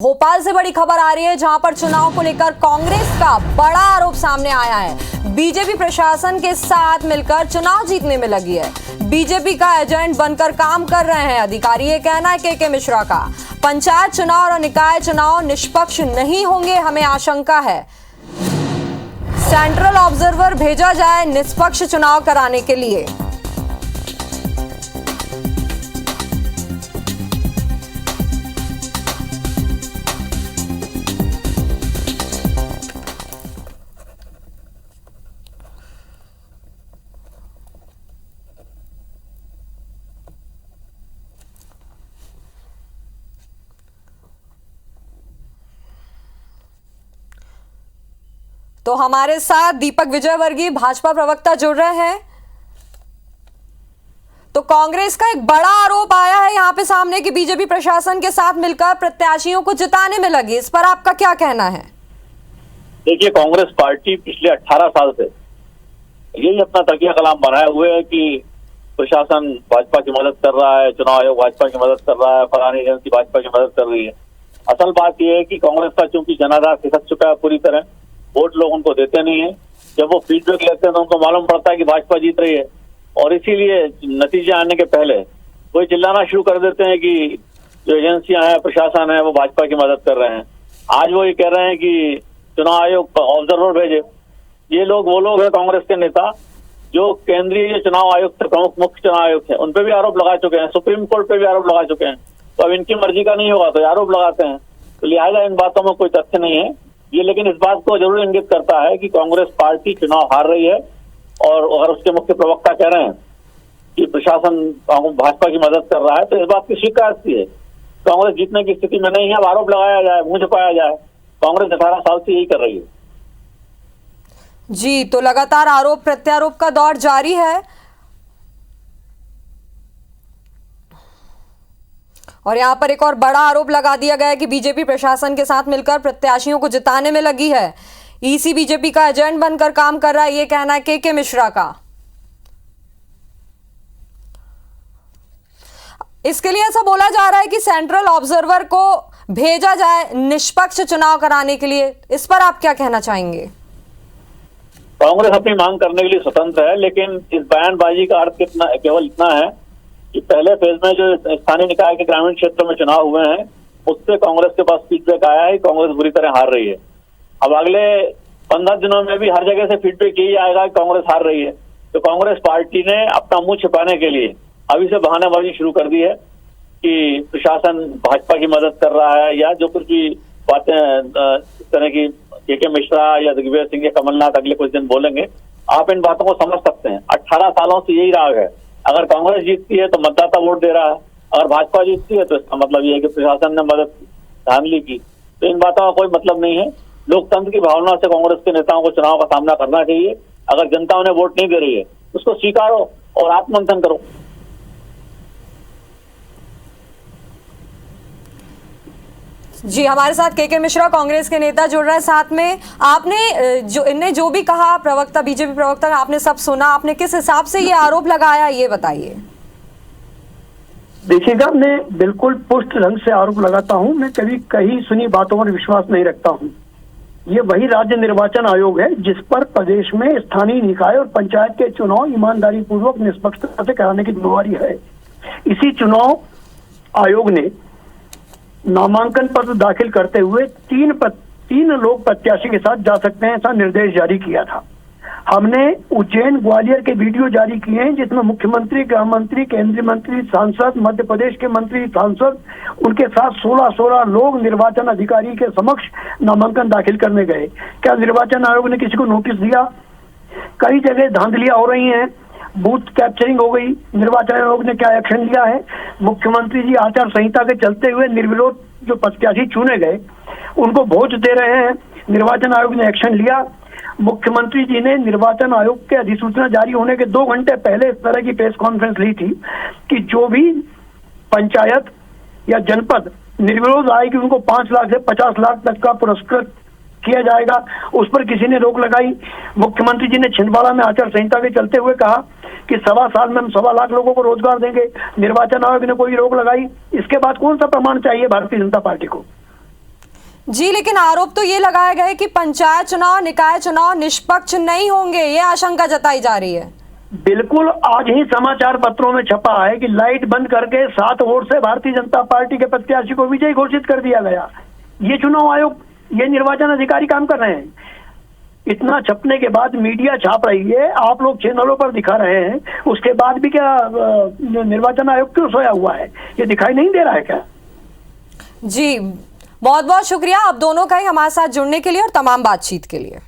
भोपाल से बड़ी खबर आ रही है जहां पर चुनाव को लेकर कांग्रेस का बड़ा आरोप सामने आया है। बीजेपी प्रशासन के साथ मिलकर चुनाव जीतने में लगी है। बीजेपी का एजेंट बनकर काम कर रहे हैं अधिकारी, ये कहना है के मिश्रा का। पंचायत चुनाव और निकाय चुनाव निष्पक्ष नहीं होंगे, हमें आशंका है। सेंट्रल ऑब्जर्वर भेजा जाए निष्पक्ष चुनाव कराने के लिए। तो हमारे साथ दीपक विजयवर्गीय भाजपा प्रवक्ता जुड़ रहे हैं। तो कांग्रेस का एक बड़ा आरोप आया है यहां पे सामने कि बीजेपी प्रशासन के साथ मिलकर प्रत्याशियों को जिताने में लगी। इस पर आपका क्या कहना है? देखिए, कांग्रेस पार्टी पिछले 18 साल से यही अपना तकिया कलाम बनाए हुए है कि प्रशासन भाजपा की मदद कर रहा है, चुनाव आयोग भाजपा की मदद कर रहा है, फलानी एजेंसी भाजपा की मदद कर रही है। असल बात यह है कि कांग्रेस का चूंकि जनाधार खिसक चुका है पूरी तरह, वोट लोग उनको देते नहीं है। जब वो फीडबैक लेते हैं तो उनको मालूम पड़ता है कि भाजपा जीत रही है, और इसीलिए नतीजे आने के पहले कोई चिल्लाना शुरू कर देते हैं कि जो एजेंसियां हैं, प्रशासन है, वो भाजपा की मदद कर रहे हैं। आज वो ये कह रहे हैं कि चुनाव आयोग ऑब्जर्वर भेजे। ये लोग वो लोग हैं, कांग्रेस के नेता, जो केंद्रीय चुनाव आयोग से प्रमुख मुख्य चुनाव आयोग है, उन पर भी आरोप लगा चुके हैं, सुप्रीम कोर्ट पे भी आरोप लगा चुके हैं। तो अब इनकी मर्जी का नहीं होगा तो आरोप लगाते हैं, तो लिहाजा इन बातों में कोई तथ्य नहीं है। ये लेकिन इस बात को जरूर इंगित करता है कि कांग्रेस पार्टी चुनाव हार रही है, और अगर उसके मुख्य प्रवक्ता कह रहे हैं कि प्रशासन भाजपा की मदद कर रहा है, तो इस बात की स्वीकार है। कांग्रेस जीतने की स्थिति में नहीं है। अब आरोप लगाया जाए, मुंह छुपाया जाए, कांग्रेस 18 साल से यही कर रही है। जी, तो लगातार आरोप प्रत्यारोप का दौर जारी है, और यहां पर एक और बड़ा आरोप लगा दिया गया है कि बीजेपी प्रशासन के साथ मिलकर प्रत्याशियों को जिताने में लगी है। ईसी बीजेपी का एजेंट बनकर काम कर रहा है, ये कहना है के मिश्रा का। इसके लिए ऐसा बोला जा रहा है कि सेंट्रल ऑब्जर्वर को भेजा जाए निष्पक्ष चुनाव कराने के लिए। इस पर आप क्या कहना चाहेंगे? कांग्रेस अपनी मांग करने के लिए स्वतंत्र है, लेकिन इस बयानबाजी का अर्थ केवल इतना है कि पहले फेज में जो स्थानीय निकाय के ग्रामीण क्षेत्र में चुनाव हुए हैं, उससे कांग्रेस के पास फीडबैक आया है, कांग्रेस बुरी तरह हार रही है। अब अगले 15 दिनों में भी हर जगह से फीडबैक यही आएगा कि कांग्रेस हार रही है। तो कांग्रेस पार्टी ने अपना मुंह छिपाने के लिए अभी से बहानेबाजी शुरू कर दी है कि प्रशासन भाजपा की मदद कर रहा है, या जो कुछ भी बातें इस तरह की के मिश्रा या दिग्विजय सिंह या कमलनाथ अगले कुछ दिन बोलेंगे, आप इन बातों को समझ सकते हैं। 18 सालों से यही राग है। अगर कांग्रेस जीतती है तो मतदाता वोट दे रहा है, अगर भाजपा जीतती है तो इसका मतलब ये है कि प्रशासन ने मदद धांधली की। तो इन बातों का कोई मतलब नहीं है। लोकतंत्र की भावना से कांग्रेस के नेताओं को चुनाव का सामना करना चाहिए। अगर जनता उन्हें वोट नहीं दे रही है, उसको स्वीकारो और आत्ममंथन करो। जी, हमारे साथ के मिश्रा कांग्रेस के नेता जुड़ रहे हैं। साथ में आपने जो भी कहा प्रवक्ता, बीजेपी प्रवक्ता, आपने सब सुना। आपने किस हिसाब से ये आरोप लगाया, ये बताइए। देखिएगा, मैं बिल्कुल पुष्ट ढंग से आरोप लगाता हूं। मैं कभी कहीं सुनी बातों पर विश्वास नहीं रखता हूं। ये वही राज्य निर्वाचन आयोग है जिस पर प्रदेश में स्थानीय निकाय और पंचायत के चुनाव ईमानदारी पूर्वक निष्पक्षता से कराने की जिम्मेवारी है। इसी चुनाव आयोग ने नामांकन पत्र दाखिल करते हुए तीन लोग प्रत्याशी के साथ जा सकते हैं, ऐसा निर्देश जारी किया था। हमने उज्जैन ग्वालियर के वीडियो जारी किए हैं जिसमें मुख्यमंत्री, गृह मंत्री, केंद्रीय मंत्री, सांसद, मध्य प्रदेश के मंत्री, सांसद, उनके साथ 16 लोग निर्वाचन अधिकारी के समक्ष नामांकन दाखिल करने गए। क्या निर्वाचन आयोग ने किसी को नोटिस दिया? कई जगह धांधलियां हो रही हैं, बूथ कैप्चरिंग हो गई। निर्वाचन आयोग ने क्या एक्शन लिया है? मुख्यमंत्री जी आचार संहिता के चलते हुए निर्विरोध जो प्रत्याशी चुने गए उनको भोज दे रहे हैं। निर्वाचन आयोग ने एक्शन लिया। मुख्यमंत्री जी ने निर्वाचन आयोग के अधिसूचना जारी होने के 2 घंटे पहले इस तरह की प्रेस कॉन्फ्रेंस ली थी कि जो भी पंचायत या जनपद निर्विरोध आएगी उनको 5 लाख से 50 लाख तक का पुरस्कृत किया जाएगा। उस पर किसी ने रोक लगाई। मुख्यमंत्री जी ने छिंदवाड़ा में आचार संहिता के चलते हुए कहा कि 1.25 साल में हम 1.25 लाख लोगों को रोजगार देंगे। निर्वाचन आयोग ने कोई रोक लगाई। इसके बाद कौन सा प्रमाण चाहिए भारतीय जनता पार्टी को? जी, लेकिन आरोप तो ये लगाया गया है कि पंचायत चुनाव, निकाय चुनाव निष्पक्ष नहीं होंगे, ये आशंका जताई जा रही है। बिल्कुल, आज ही समाचार पत्रों में छपा है कि लाइट बंद करके 7 वोट से भारतीय जनता पार्टी के प्रत्याशी को विजयी घोषित कर दिया गया। ये चुनाव आयोग, ये निर्वाचन अधिकारी काम कर रहे हैं। इतना छपने के बाद मीडिया छाप रही है, आप लोग चैनलों पर दिखा रहे हैं, उसके बाद भी क्या निर्वाचन आयोग क्यों सोया हुआ है? ये दिखाई नहीं दे रहा है क्या? जी, बहुत बहुत शुक्रिया आप दोनों का ही हमारे साथ जुड़ने के लिए और तमाम बातचीत के लिए।